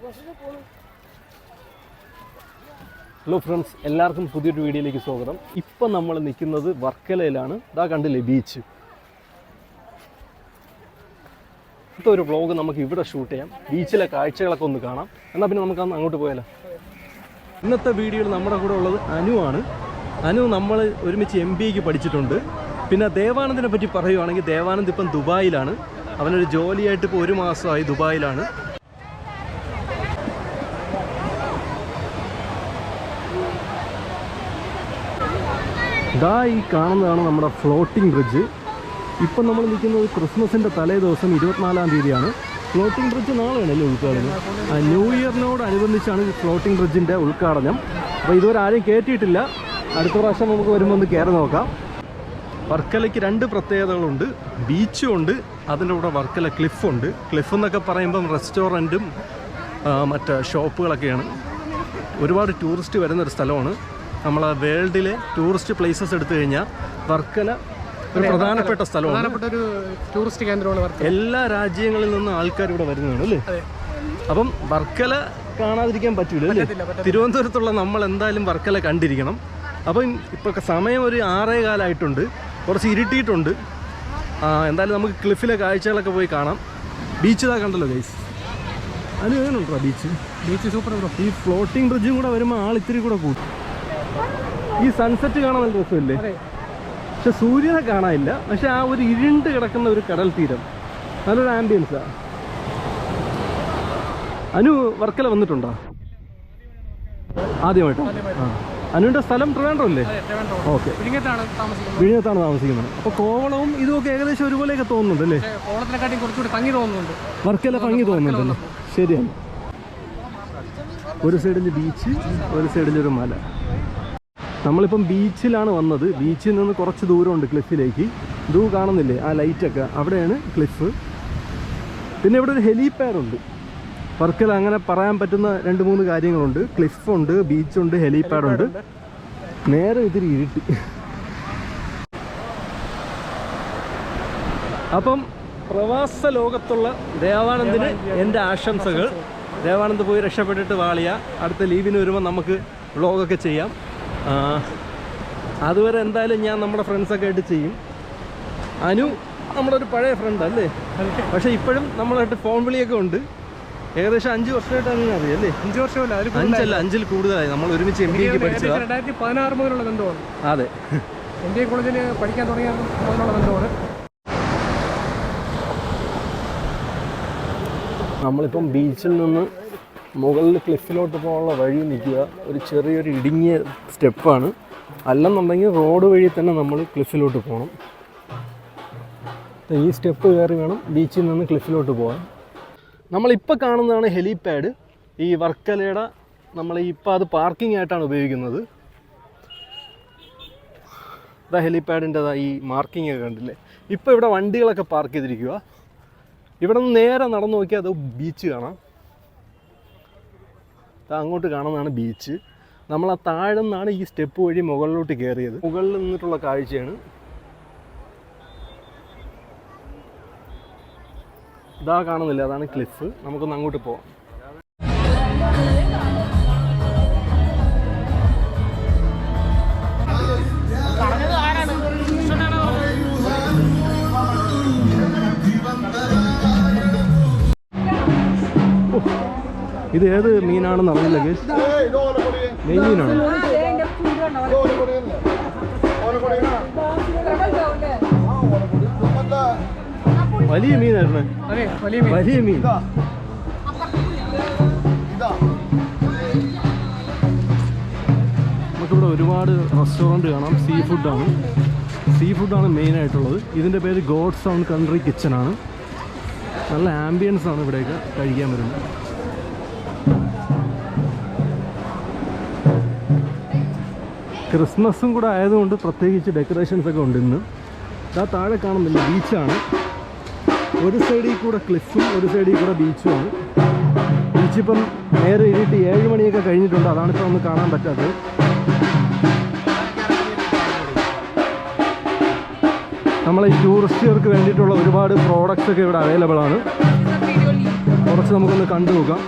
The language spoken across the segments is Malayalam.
ഹലോ ഫ്രണ്ട്സ്, എല്ലാവർക്കും പുതിയൊരു വീഡിയോയിലേക്ക് സ്വാഗതം. ഇപ്പം നമ്മൾ നിൽക്കുന്നത് വർക്കലയിലാണ്. ഇതാ കണ്ടില്ലേ ബീച്ച്. ഇപ്പോഴത്തെ ഒരു വ്ളോഗ് നമുക്ക് ഇവിടെ ഷൂട്ട് ചെയ്യാം. ബീച്ചിലെ കാഴ്ചകളൊക്കെ ഒന്ന് കാണാം. എന്നാൽ പിന്നെ നമുക്ക് അങ്ങോട്ട് പോയാലോ. ഇന്നത്തെ വീഡിയോയിൽ നമ്മുടെ കൂടെ ഉള്ളത് അനുവാണ്. അനു നമ്മൾ ഒരുമിച്ച് MBAക്ക് പഠിച്ചിട്ടുണ്ട്. പിന്നെ ദേവാനന്ദിനെ പറ്റി പറയുവാണെങ്കിൽ ദേവാനന്ദ് ഇപ്പം ദുബായിലാണ്. അവനൊരു ജോലിയായിട്ട് ഇപ്പോൾ 1 മാസമായി ദുബായിലാണ്. ഇതാ ഈ കാണുന്നതാണ് നമ്മുടെ ഫ്ലോട്ടിംഗ് ബ്രിഡ്ജ്. ഇപ്പം നമ്മൾ നിൽക്കുന്നത് ക്രിസ്മസിൻ്റെ തലേ ദിവസം 24-ാം തീയതിയാണ്. ഫ്ലോട്ടിംഗ് ബ്രിഡ്ജ് നാളെയാണല്ലേ ഉദ്ഘാടനം. ന്യൂ ഇയറിനോടനുബന്ധിച്ചാണ് ഈ ഫ്ലോട്ടിംഗ് ബ്രിഡ്ജിൻ്റെ ഉദ്ഘാടനം. അപ്പോൾ ഇതുവരെ ആരും കയറ്റിയിട്ടില്ല. അടുത്ത പ്രാവശ്യം നമുക്ക് വരുമ്പോൾ ഒന്ന് കയറി നോക്കാം. വർക്കലയ്ക്ക് 2 പ്രത്യേകതകളുണ്ട്. ബീച്ചും ഉണ്ട്, അതിൻ്റെ കൂടെ വർക്കല ക്ലിഫുണ്ട്. ക്ലിഫ് എന്നൊക്കെ പറയുമ്പം റെസ്റ്റോറൻറ്റും മറ്റ് ഷോപ്പുകളൊക്കെയാണ്. ഒരുപാട് ടൂറിസ്റ്റ് വരുന്നൊരു സ്ഥലമാണ്. നമ്മളെ വേൾഡിലെ ടൂറിസ്റ്റ് പ്ലേസസ് എടുത്തു കഴിഞ്ഞാൽ വർക്കല ഒരു പ്രധാനപ്പെട്ട സ്ഥലമാണ്. ഒരു ടൂറിസ്റ്റ് കേന്ദ്രമാണ്. എല്ലാ രാജ്യങ്ങളിൽ നിന്നും ആൾക്കാർ ഇവിടെ വരുന്നതാണ് അല്ലേ. അപ്പം വർക്കല കാണാതിരിക്കാൻ പറ്റൂല അല്ലേ. തിരുവനന്തപുരത്തുള്ള നമ്മൾ എന്തായാലും വർക്കല കണ്ടിരിക്കണം. അപ്പം ഇപ്പോൾ സമയം ഒരു 6:15 കുറച്ച് ഇരുട്ടിയിട്ടുണ്ട്. എന്തായാലും നമുക്ക് ക്ലിഫിലെ കാഴ്ചകളൊക്കെ പോയി കാണാം. ബീച്ച് ഇതാ കണ്ടല്ലോ ഗൈസ്. അതിന് എങ്ങനെയുണ്ടോ ബീച്ച് സൂപ്പർ. ഈ ഫ്ലോട്ടിംഗ് ബ്രിഡ്ജും കൂടെ വരുമ്പോൾ ആളിത്തിരി കൂടെ കൂട്ടും. ഈ സൺസെറ്റ് കാണാൻ നല്ല രസമില്ലേ. പക്ഷെ സൂര്യനെ കാണാനില്ല. പക്ഷെ ആ ഒരു ഇരുണ്ട് കിടക്കുന്ന ഒരു കടൽ തീരം നല്ലൊരു ആംബിയൻസാണ്. അനു വർക്കല വന്നിട്ടുണ്ടോ ആദ്യമായിട്ടോ? അനുവിൻ്റെ സ്ഥലം ട്രിവാൻഡ്രം അല്ലേ? ഓക്കെ, വിഴിഞ്ഞത്താണ് താമസിക്കുന്നത്. അപ്പോൾ കോവളവും ഇതുമൊക്കെ ഏകദേശം ഒരുപോലെയൊക്കെ തോന്നുന്നുണ്ട് അല്ലേ. വർക്കല ഭംഗി തോന്നുന്നുണ്ടല്ലോ. ശരിയാണ്. ഒരു സൈഡിൽ ബീച്ച്, ഒരു സൈഡിലൊരു മല. നമ്മളിപ്പം ബീച്ചിലാണ് വന്നത്. ബീച്ചിൽ നിന്ന് കുറച്ച് ദൂരമുണ്ട് ക്ലിഫിലേക്ക്. ഇത് കാണുന്നില്ലേ ആ ലൈറ്റൊക്കെ, അവിടെയാണ് ക്ലിഫ്. പിന്നെ ഇവിടെ ഒരു ഹെലിപാഡുണ്ട്. വർക്കല അങ്ങനെ പറയാൻ പറ്റുന്ന 2-3 കാര്യങ്ങളുണ്ട്. ക്ലിഫുണ്ട്, ബീച്ചുണ്ട്, ഹെലിപാഡുണ്ട്. നേരെ ഇതിരി ഇരുട്ടി. അപ്പം പ്രവാസ ലോകത്തുള്ള ദേവാനന്ദിന് എൻ്റെ ആശംസകൾ. ദേവാനന്ദ് പോയി രക്ഷപ്പെട്ടിട്ട് വാളിയ. അടുത്ത ലീവിന് വരുമ്പോൾ നമുക്ക് വ്ളോഗൊക്കെ ചെയ്യാം. അതുവരെ എന്തായാലും ഞാൻ നമ്മുടെ ഫ്രണ്ട്സൊക്കെ ആയിട്ട് ചെയ്യും. അനു നമ്മുടെ ഒരു പഴയ ഫ്രണ്ട് അല്ലേ. പക്ഷേ ഇപ്പോഴും നമ്മളായിട്ട് ഫോൺ വിളിയൊക്കെ ഉണ്ട്. ഏകദേശം 5 വർഷമായിട്ട് അങ്ങനെ അറിയാം അല്ലേ. 5 വർഷമല്ല, 5-ൽ കൂടുതലായി. നമ്മൾ ഒരുമിച്ച് MBAക്ക് പഠിച്ചതാണ്. 2016 മുതലുള്ള ബന്ധമാണ്. അതെ, MBA കോളേജിൽ പഠിക്കാൻ തുടങ്ങിയ ബന്ധമാണ്. നമ്മളിപ്പം ബീച്ചിൽ നിന്ന് മുകളിൽ ക്ലിഫിലോട്ട് പോകാനുള്ള വഴി നിൽക്കുക. ഒരു ചെറിയൊരു ഇടുങ്ങിയ സ്റ്റെപ്പാണ്. അല്ലെന്നുണ്ടെങ്കിൽ റോഡ് വഴി തന്നെ നമ്മൾ ക്ലിഫിലോട്ട് പോകണം. ഈ സ്റ്റെപ്പ് കയറി വേണം ബീച്ചിൽ നിന്ന് ക്ലിഫിലോട്ട് പോകാൻ. നമ്മളിപ്പോൾ കാണുന്നതാണ് ഹെലിപാഡ്. ഈ വർക്കലയുടെ നമ്മൾ ഇപ്പോൾ അത് പാർക്കിംഗ് ആയിട്ടാണ് ഉപയോഗിക്കുന്നത്. ഇതാ ഹെലിപാഡിൻ്റെതാ ഈ മാർക്കിംഗ് ഒക്കെ കണ്ടില്ലേ. ഇപ്പോൾ ഇവിടെ വണ്ടികളൊക്കെ പാർക്ക് ചെയ്തിരിക്കുക. ഇവിടെ നിന്ന് നേരെ നടന്നു നോക്കിയാൽ അത് ബീച്ച് കാണാം. അങ്ങോട്ട് കാണുന്നതാണ് ബീച്ച്. നമ്മൾ ആ താഴെ നിന്നാണ് ഈ സ്റ്റെപ്പ് വഴി മുകളിലോട്ട് കയറിയത്. മുകളിൽ നിന്നിട്ടുള്ള കാഴ്ചയാണ്. ഇതാ കാണുന്നില്ല, അതാണ് ക്ലിഫ്. നമുക്കൊന്ന് അങ്ങോട്ട് പോവാം. ഇത് ഏത് മീനാണെന്ന് അറിയില്ല ഗേസ്. നെയ് മീനാണ്. വലിയ മീനായിരുന്നു. വലിയ മീൻ. നമുക്കിവിടെ ഒരുപാട് റെസ്റ്റോറൻറ്റ് കാണാം. സീ ഫുഡാണ് മെയിനായിട്ടുള്ളത്. ഇതിൻ്റെ പേര് ഗോഡ്സ് ഓൺ കൺട്രി കിച്ചനാണ്. നല്ല ആംബിയൻസ് ആണ് ഇവിടെയൊക്കെ കഴിക്കാൻ വരുന്നത്. ക്രിസ്മസും കൂടെ ആയതുകൊണ്ട് പ്രത്യേകിച്ച് ഡെക്കറേഷൻസൊക്കെ ഉണ്ട് ഇന്ന്. ഇതാ താഴെ കാണുന്നില്ല ബീച്ചാണ്. ഒരു സൈഡിൽ കൂടെ ക്ലിഫും ഒരു സൈഡിൽ കൂടെ ബീച്ചുമാണ്. ബീച്ചിപ്പം നേരെ ഇരുട്ടി 7 മണിയൊക്കെ കഴിഞ്ഞിട്ടുണ്ട്. അതാണിപ്പോൾ ഒന്ന് കാണാൻ പറ്റാത്തത്. നമ്മളെ ഈ ടൂറിസ്റ്റുകൾക്ക് വേണ്ടിയിട്ടുള്ള ഒരുപാട് പ്രോഡക്റ്റ്സ് ഒക്കെ ഇവിടെ അവൈലബിൾ ആണ്. കുറച്ച് നമുക്കൊന്ന് കണ്ടു നോക്കാം.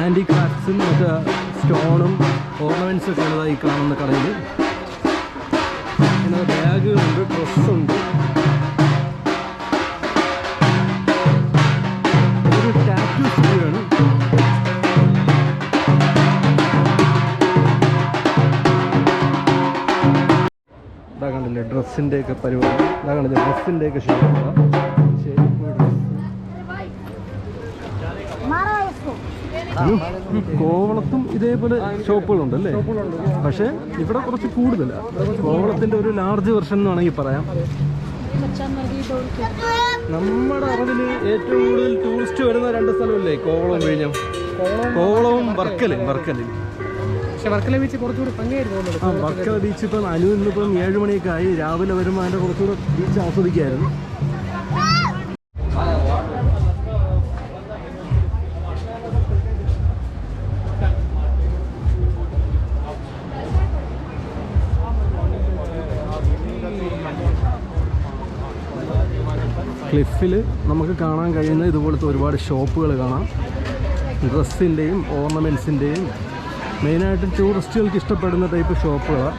ആൻറ്റി ക്രാഫ്റ്റ്സും മറ്റേ സ്റ്റോണും ഓർണമെൻറ്റ്സും ഒക്കെ ഉള്ളതായി കാണുന്ന കടയിൽ. പിന്നെ ബാഗുകളുണ്ട്, ഡ്രസ്സുണ്ട്. ഇതൊരു ടാറ്റു സ്റ്റുഡിയോ ആണ്. ഇതാ കണ്ടില്ലേ ഡ്രസ്സിൻ്റെയൊക്കെ പരിപാടി. ഇതാ കണ്ടില്ലേ ഡ്രസ്സിൻ്റെയൊക്കെ ഷോപ്പ്. കോവളത്തും ഇതേപോലെ ഷോപ്പുകളുണ്ട് അല്ലേ? പക്ഷേ ഇവിടെ കുറച്ച് കൂടുതലാണ്. കോവളത്തിൻ്റെ ഒരു ലാർജ് വെർഷൻ എന്ന് വേണമെങ്കിൽ പറയാം. നമ്മുടെ അറിവിൽ ഏറ്റവും കൂടുതൽ ടൂറിസ്റ്റ് വരുന്ന 2 സ്ഥലമല്ലേ കോവളവും വിഴിഞ്ഞം? കോവളവും വർക്കലും. പക്ഷെ വർക്കല ബീച്ച് കുറച്ചുകൂടി ഭംഗിയായിരുന്നു. വർക്കല ബീച്ച് ഇപ്പം ഇന്നിപ്പം 7 മണിയൊക്കെ ആയി. രാവിലെ വരുമ്പോൾ അതിൻ്റെ കുറച്ചുകൂടെ ബീച്ച് ആസ്വദിക്കായിരുന്നു. ക്ലിഫിൽ നമുക്ക് കാണാൻ കഴിയുന്ന ഇതുപോലത്തെ ഒരുപാട് ഷോപ്പുകൾ കാണാം. ഡ്രസ്സിൻ്റെയും ഓർണമെൻറ്റ്സിൻ്റെയും മെയിനായിട്ടും ടൂറിസ്റ്റുകൾക്ക് ഇഷ്ടപ്പെടുന്ന ടൈപ്പ് ഷോപ്പുകളാണ്.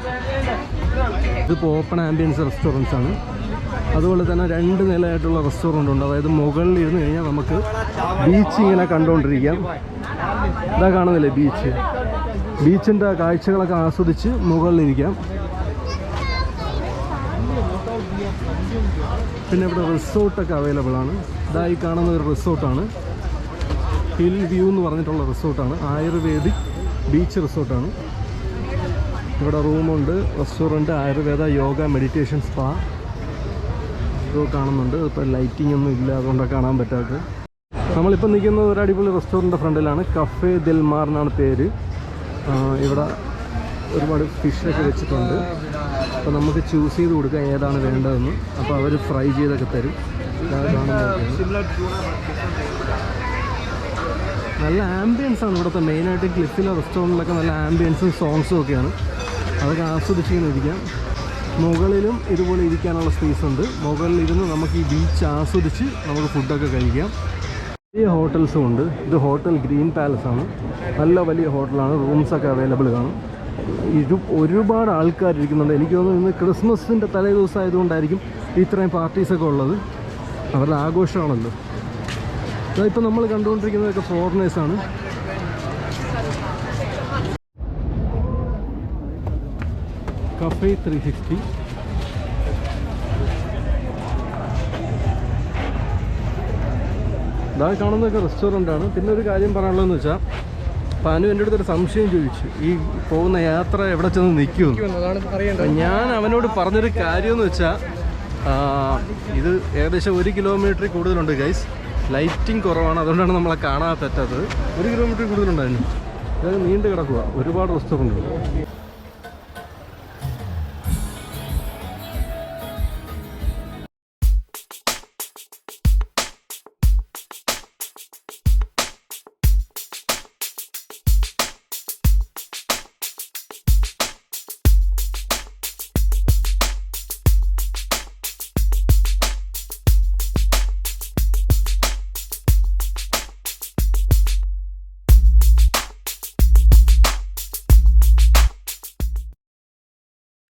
ഇതിപ്പോൾ ഓപ്പൺ ആംബിയൻസ് റെസ്റ്റോറൻറ്റ്സ് ആണ്. അതുപോലെ തന്നെ 2 നിലയായിട്ടുള്ള റെസ്റ്റോറൻ്റ് ഉണ്ട്. അതായത് മുകളിൽ ഇരുന്ന് കഴിഞ്ഞാൽ നമുക്ക് ബീച്ച് ഇങ്ങനെ കണ്ടുകൊണ്ടിരിക്കാം. ഇതാ കാണുന്നില്ലേ ബീച്ചിൻ്റെ കാഴ്ചകളൊക്കെ ആസ്വദിച്ച് മുകളിലിരിക്കാം. പിന്നെ ഇവിടെ റിസോർട്ടൊക്കെ അവൈലബിൾ ആണ്. ഇതായി കാണുന്ന ഒരു റിസോർട്ടാണ്, ഹിൽ വ്യൂ എന്ന് പറഞ്ഞിട്ടുള്ള റിസോർട്ടാണ്. ആയുർവേദിക് ബീച്ച് റിസോർട്ടാണ്. ഇവിടെ റൂമുണ്ട്, restaurant, ayurveda, yoga, meditation, spa ഇതൊക്കെ കാണുന്നുണ്ട്. ഇപ്പോൾ ലൈറ്റിംഗ് ഒന്നും ഇല്ല, അതുകൊണ്ടാണ് കാണാൻ പറ്റാത്തത്. നമ്മളിപ്പോൾ നിൽക്കുന്നത് ഒരു അടിപൊളി റെസ്റ്റോറൻറ്റ് ഫ്രണ്ടിലാണ്. കഫേ ദിൽമാർ എന്നാണ് പേര്. ഇവിടെ ഒരുപാട് ഫിഷൊക്കെ വെച്ചിട്ടുണ്ട്. അപ്പോൾ നമുക്ക് ചൂസ് ചെയ്ത് കൊടുക്കാം ഏതാണ് വേണ്ടതെന്ന്. അപ്പോൾ അവർ ഫ്രൈ ചെയ്തൊക്കെ തരും. നല്ല ആംബിയൻസ് ആണ് ഇവിടുത്തെ. മെയിനായിട്ട് ക്ലിഫിലെ റെസ്റ്റോറൻറ്റിലൊക്കെ നല്ല ആംബിയൻസും സോങ്സും ഒക്കെയാണ്. അതൊക്കെ ആസ്വദിച്ചിങ്ങനെ ഇരിക്കാം. മുകളിലും ഇതുപോലെ ഇരിക്കാനുള്ള സ്പേസ് ഉണ്ട്. മുകളിലിരുന്ന് നമുക്ക് ഈ ബീച്ച് ആസ്വദിച്ച് നമുക്ക് ഫുഡൊക്കെ കഴിക്കാം. വലിയ ഹോട്ടൽസും ഉണ്ട്. ഇത് ഹോട്ടൽ ഗ്രീൻ പാലസ് ആണ്. നല്ല വലിയ ഹോട്ടലാണ്. റൂംസൊക്കെ അവൈലബിൾ കാണും. ഒരുപാട് ആൾക്കാരിരിക്കുന്നുണ്ട്. എനിക്ക് തോന്നുന്നു ഇന്ന് ക്രിസ്മസിൻ്റെ തലേ ദിവസം ആയതുകൊണ്ടായിരിക്കും ഇത്രയും പാർട്ടീസൊക്കെ ഉള്ളത്. അവരുടെ ആഘോഷമാണല്ലോ. ഇപ്പം നമ്മൾ കണ്ടുകൊണ്ടിരിക്കുന്നതൊക്കെ ഫോറിനേഴ്സാണ്. കഫേ 360. ഇതാ കാണുന്നതൊക്കെ റെസ്റ്റോറൻ്റാണ്. പിന്നെ ഒരു കാര്യം പറയാനുള്ളതെന്ന് വെച്ചാൽ, പാനു എൻ്റെ അടുത്തൊരു സംശയം ചോദിച്ചു, ഈ പോകുന്ന യാത്ര എവിടെ ചെന്ന് നിൽക്കുമെന്ന്. ഞാൻ അവനോട് പറഞ്ഞൊരു കാര്യമെന്ന് വെച്ചാൽ, ഇത് ഏകദേശം 1 കിലോമീറ്റർ കൂടുതലുണ്ട് ഗൈസ്. ലൈറ്റിംഗ് കുറവാണ്, അതുകൊണ്ടാണ് നമ്മളെ കാണാൻ പറ്റാത്തത്. 1 കിലോമീറ്റർ കൂടുതലുണ്ടായിരുന്നു. ഇത് നീണ്ടു കിടക്കുക, ഒരുപാട് റെസ്റ്റോറൻറ്റുകൾ.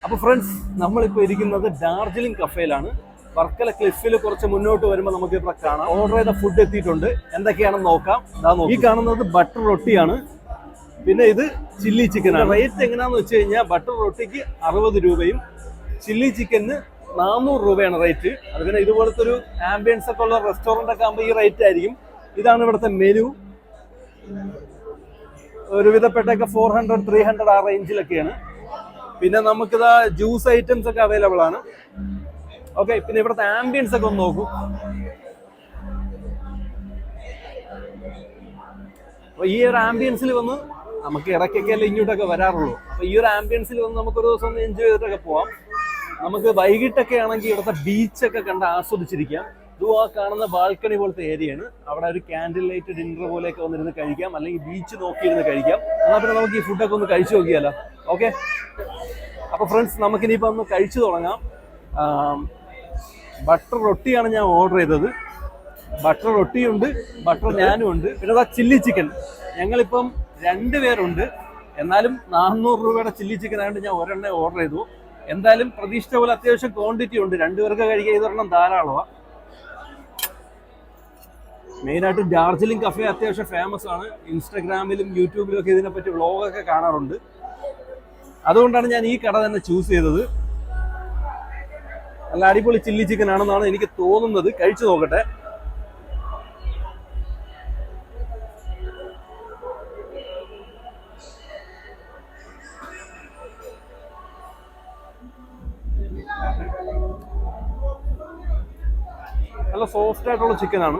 അപ്പോൾ ഫ്രണ്ട്സ്, നമ്മളിപ്പോൾ ഇരിക്കുന്നത് ഡാർജിലിംഗ് കഫേയിലാണ്. വർക്കല ക്ലിഫിൽ കുറച്ച് മുന്നോട്ട് വരുമ്പോൾ നമുക്ക് ഇവിടെ കാണാം. ഓർഡർ ചെയ്ത ഫുഡ് എത്തിയിട്ടുണ്ട്. എന്തൊക്കെയാണെന്ന് നോക്കാം. ഈ കാണുന്നത് ബട്ടർ റൊട്ടിയാണ്. പിന്നെ ഇത് ചില്ലി ചിക്കനാണ്. റേറ്റ് എങ്ങനെയാണെന്ന് വെച്ച് കഴിഞ്ഞാൽ, ബട്ടർ റൊട്ടിക്ക് 60 രൂപയും ചില്ലി ചിക്കന് 400 രൂപയാണ് റേറ്റ്. അത് പിന്നെ ഇതുപോലത്തെ ഒരു ആംബിയൻസ് ഒക്കെ ഉള്ള റെസ്റ്റോറൻ്റ് ഒക്കെ ആകുമ്പോൾ ഈ റേറ്റ് ആയിരിക്കും. ഇതാണ് ഇവിടുത്തെ മെനു. ഒരുവിധപ്പെട്ടൊക്കെ 400, 300 ആ റേഞ്ചിലൊക്കെയാണ്. പിന്നെ നമുക്കിതാ ജ്യൂസ് ഐറ്റംസ് ഒക്കെ അവൈലബിൾ ആണ്. ഓക്കെ, പിന്നെ ഇവിടുത്തെ ആംബിയൻസ് ഒക്കെ ഒന്ന് നോക്കൂ. അപ്പൊ ഈ ഒരു ആംബിയൻസിൽ വന്ന് നമുക്ക് ഇടയ്ക്കൊക്കെ അല്ലേ ഇങ്ങോട്ടൊക്കെ വരാറുള്ളൂ. അപ്പൊ ഈ ഒരു ആംബിയൻസിൽ വന്ന് നമുക്കൊരു ദിവസം ഒന്ന് എൻജോയ് ചെയ്തിട്ടൊക്കെ പോവാം. നമുക്ക് വൈകിട്ടൊക്കെ ആണെങ്കിൽ ഇവിടുത്തെ ബീച്ചൊക്കെ കണ്ട് ആസ്വദിച്ചിരിക്കാം. ഇത് ആ കാണുന്ന ബാൽക്കണി പോലത്തെ ഏരിയയാണ്. അവിടെ ഒരു ക്യാൻഡിൽ ലൈറ്റ് ഡിന്നർ പോലെയൊക്കെ വന്നിരുന്ന് കഴിക്കാം, അല്ലെങ്കിൽ ബീച്ച് നോക്കിയിരുന്ന് കഴിക്കാം. എന്നാൽ പിന്നെ നമുക്ക് ഈ ഫുഡൊക്കെ ഒന്ന് കഴിച്ചു നോക്കിയാലോ. ഓക്കെ, അപ്പോൾ ഫ്രണ്ട്സ്, നമുക്കിനിയിപ്പോൾ ഒന്ന് കഴിച്ചു തുടങ്ങാം. ബട്ടർ റൊട്ടിയാണ് ഞാൻ ഓർഡർ ചെയ്തത്. ബട്ടർ റൊട്ടിയുണ്ട്, ബട്ടർ നാനും ഉണ്ട്, പിന്നെ അതാ ചില്ലി ചിക്കൻ. ഞങ്ങളിപ്പം 2 പേരുണ്ട്, എന്നാലും 400 രൂപയുടെ ചില്ലി ചിക്കൻ ആയതുകൊണ്ട് ഞാൻ ഒരെണ്ണം ഓർഡർ ചെയ്തു. എന്തായാലും പ്രതീക്ഷിച്ച പോലെ അത്യാവശ്യം ക്വാണ്ടിറ്റി ഉണ്ട്, 2 പേർക്ക് കഴിക്കാൻ ഇതൊരെണ്ണം ധാരാളമാണ്. മെയിനായിട്ട് ഡാർജിലിംഗ് കഫേ അത്യാവശ്യം ഫേമസ് ആണ്. ഇൻസ്റ്റാഗ്രാമിലും യൂട്യൂബിലും ഒക്കെ ഇതിനെപ്പറ്റി വ്ളോഗൊക്കെ കാണാറുണ്ട്. അതുകൊണ്ടാണ് ഞാൻ ഈ കട തന്നെ ചൂസ് ചെയ്തത്. നല്ല അടിപൊളി ചില്ലി ചിക്കൻ ആണെന്നാണ് എനിക്ക് തോന്നുന്നത്. കഴിച്ചു നോക്കട്ടെ. നല്ല സോഫ്റ്റ് ആയിട്ടുള്ള ചിക്കനാണ്.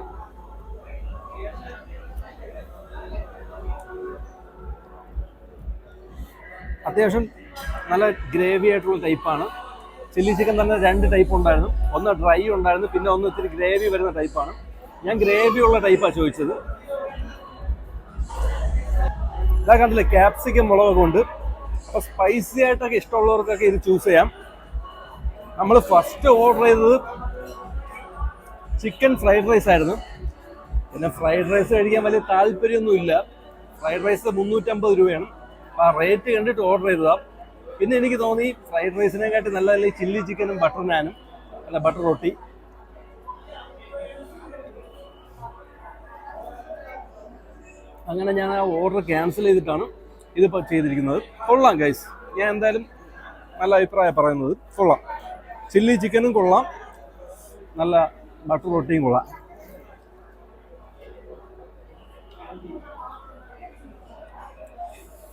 അത്യാവശ്യം നല്ല ഗ്രേവി ആയിട്ടുള്ള ടൈപ്പാണ്. ചില്ലി ചിക്കൻ തന്നെ 2 ടൈപ്പ് ഉണ്ടായിരുന്നു. ഒന്ന് ഡ്രൈ ഉണ്ടായിരുന്നു, പിന്നെ ഒന്ന് ഇത്തിരി ഗ്രേവി വരുന്ന ടൈപ്പാണ്. ഞാൻ ഗ്രേവി ഉള്ള ടൈപ്പാണ് ചോദിച്ചത്. ഇതാ കണ്ടില്ലേ, ക്യാപ്സിക്കം മുളകൊക്കെ ഉണ്ട്. അപ്പോൾ സ്പൈസി ആയിട്ടൊക്കെ ഇഷ്ടമുള്ളവർക്കൊക്കെ ഇത് ചൂസ് ചെയ്യാം. നമ്മൾ ഫസ്റ്റ് ഓർഡർ ചെയ്തത് ചിക്കൻ ഫ്രൈഡ് റൈസ് ആയിരുന്നു. പിന്നെ ഫ്രൈഡ് റൈസ് കഴിക്കാൻ വലിയ താല്പര്യമൊന്നുമില്ല. ഫ്രൈഡ് റൈസ് 350 രൂപയാണ്. അപ്പോൾ ആ റേറ്റ് കണ്ടിട്ട് ഓർഡർ ചെയ്തതാണ്. പിന്നെ എനിക്ക് തോന്നി ഫ്രൈഡ് റൈസിനെക്കാട്ടി നല്ല ചില്ലി ചിക്കനും ബട്ടർ നാനും അല്ല ബട്ടർ റൊട്ടി. അങ്ങനെ ഞാൻ ആ ഓർഡർ ക്യാൻസൽ ചെയ്തിട്ടാണ് ഇതിപ്പോൾ ചെയ്തിരിക്കുന്നത്. കൊള്ളാം ഗൈസ്, ഞാൻ എന്തായാലും നല്ല അഭിപ്രായം പറയുന്നത്. കൊള്ളാം, ചില്ലി ചിക്കനും കൊള്ളാം, നല്ല ബട്ടർ റൊട്ടിയും കൊള്ളാം.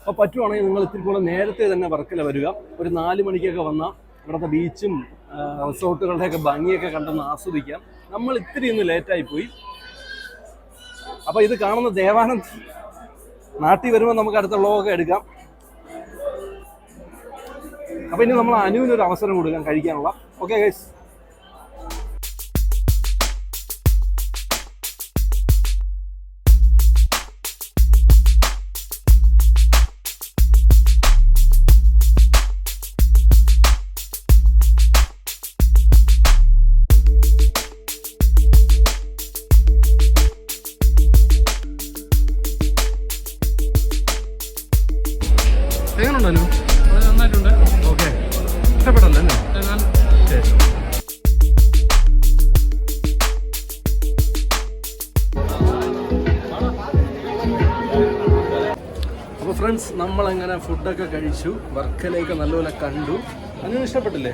അപ്പോൾ പറ്റുവാണെങ്കിൽ നിങ്ങൾ ഇത്തിരി കൂടെ നേരത്തെ തന്നെ വർക്കല വരിക. ഒരു 4 മണിക്കൊക്കെ വന്നാൽ ഇവിടുത്തെ ബീച്ചും റിസോർട്ടുകളുടെയൊക്കെ ഭംഗിയൊക്കെ കണ്ടൊന്ന് ആസ്വദിക്കാം. നമ്മൾ ഇത്തിരി ഇന്ന് ലേറ്റായി പോയി. അപ്പോൾ ഇത് കാണുന്ന ദേവാനന്ദ് നാട്ടിൽ വരുമ്പോൾ നമുക്ക് അടുത്ത വ്ളോഗൊക്കെ എടുക്കാം. അപ്പോൾ ഇനി നമ്മൾ അനുവിനൊരു അവസരം കൊടുക്കാം കഴിക്കാനുള്ള. Okay guys. എങ്ങനെയുണ്ടല്ലോ? നന്നായിട്ടുണ്ട്. ഓക്കെ, ഇഷ്ടപ്പെടല്ലേ? ശരി. അപ്പോൾ ഫ്രണ്ട്സ്, നമ്മളങ്ങനെ ഫുഡൊക്കെ കഴിച്ചു, വർക്കലയൊക്കെ നല്ലപോലെ കണ്ടു. അനു ഇഷ്ടപ്പെട്ടില്ലേ?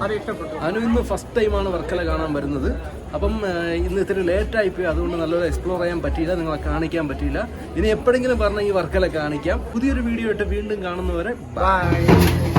അനു ഇന്ന് ഫസ്റ്റ് ടൈമാണ് വർക്കല കാണാൻ വരുന്നത്. അപ്പം ഇന്ന് ഇത്തിരി ലേറ്റായിപ്പോയി, അതുകൊണ്ട് നല്ലപോലെ എക്സ്പ്ലോർ ചെയ്യാൻ പറ്റിയില്ല, നിങ്ങളെ കാണിക്കാൻ പറ്റിയില്ല. ഇനി എപ്പോഴെങ്കിലും പറഞ്ഞാൽ ഈ വർക്കല കാണിക്കാം. പുതിയൊരു വീഡിയോ ആയിട്ട് വീണ്ടും കാണുന്നവരെ ബൈ.